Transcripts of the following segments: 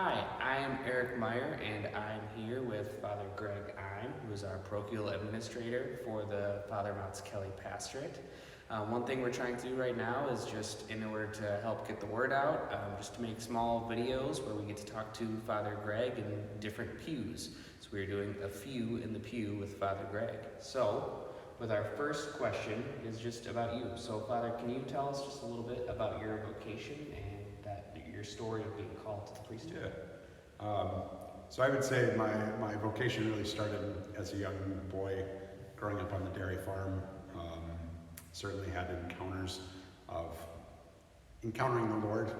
Hi, I am Eric Meyer, and I'm here with Father Greg Ime, who is our parochial administrator for the Father Mounts Kelly Pastorate. One thing we're trying to do right now is just in order to help get the word out, just to make small videos where we get to talk to Father Greg in different pews. So we're doing a few in the pew with Father Greg. So, with our first question is just about you. So, Father, can you tell us just a little bit about your vocation and your story of being called to the priesthood? So I would say my vocation really started as a young boy growing up on the dairy farm. Certainly had encounters of encountering the Lord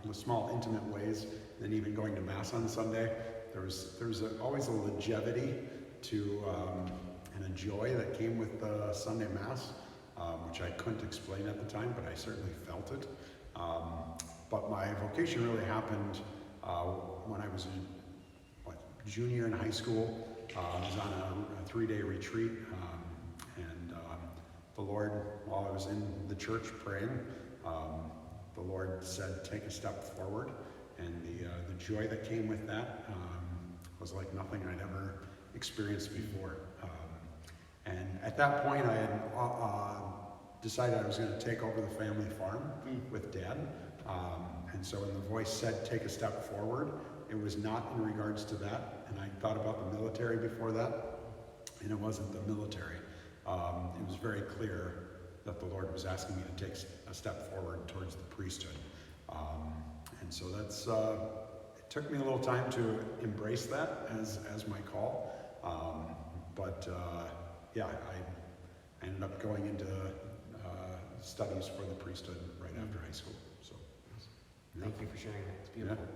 in small, intimate ways, then even going to Mass on Sunday. There was always a longevity to and a joy that came with the Sunday Mass, which I couldn't explain at the time, but I certainly felt it. But my vocation really happened when I was a junior in high school. I was on a 3-day retreat, and the Lord, while I was in the church praying, the Lord said, "Take a step forward," and the joy that came with that was like nothing I'd ever experienced before. And at that point, I had decided I was going to take over the family farm with Dad. And so when the voice said, "Take a step forward," it was not in regards to that. And I thought about the military before that, and it wasn't the military. It was very clear that the Lord was asking me to take a step forward towards the priesthood. And so that's, it took me a little time to embrace that as my call. Yeah, I ended up going into studies for the priesthood right after high school. So, Thank you for sharing that. It's beautiful.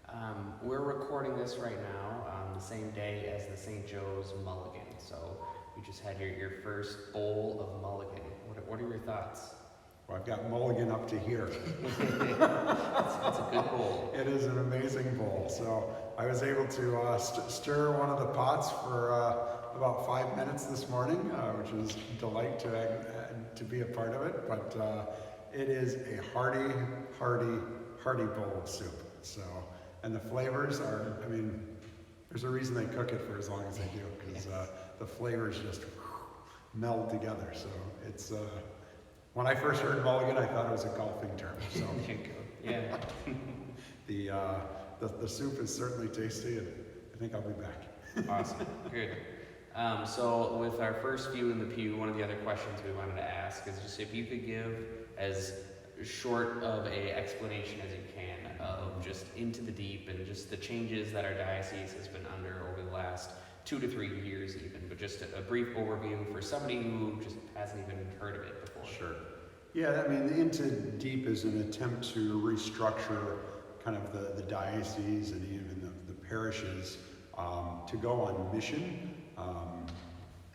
Yeah. We're recording this right now on the same day as the St. Joe's Mulligan. So you just had your first bowl of Mulligan. What are your thoughts? Well, I've got Mulligan up to here. It's a good bowl. It is an amazing bowl. So I was able to stir one of the pots for about 5 minutes this morning, which was a delight to be a part of it. But it is a hearty bowl of soup. So, and the flavors are, I mean, there's a reason they cook it for as long as they do, because the flavors just meld together. So it's, when I first heard Mulligan, I thought it was a golfing term. So There you go. Yeah. The soup is certainly tasty, and I think I'll be back. Awesome. Good. So with our first few in the pew, one of the other questions we wanted to ask is just if you could give as short of a explanation as you can of just Into the Deep and just the changes that our diocese has been under over the last 2 to 3 years even, but just a brief overview for somebody who just hasn't even heard of it before. Sure. Yeah, I mean, the Into Deep is an attempt to restructure kind of the diocese and even the parishes to go on mission.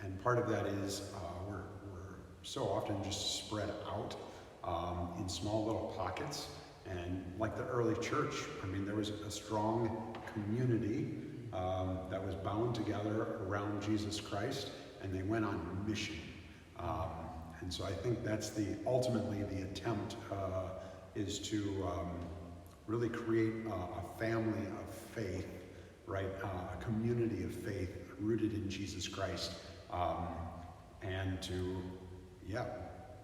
And part of that is we're so often just spread out in small little pockets. And like the early church, I mean, there was a strong community that was bound together around Jesus Christ, and they went on mission. And so I think that's ultimately the attempt is to really create a family of faith, right? A community of faith rooted in Jesus Christ, and to,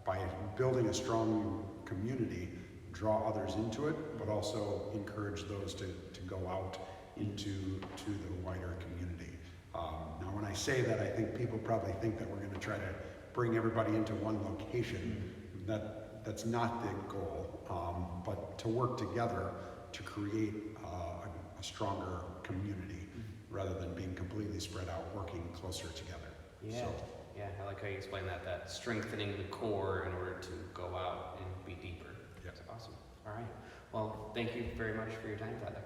by building a strong community, draw others into it, but also encourage those to go out into the wider community. Now, when I say that, I think people probably think that we're going to try to bring everybody into one location. That's not the goal, but to work together to create a stronger community rather than being completely spread out, working closer together. Yeah, So, yeah, I like how you explain that strengthening the core in order to go out and be deeper. Yeah. That's awesome. All right. Well, thank you very much for your time, Father.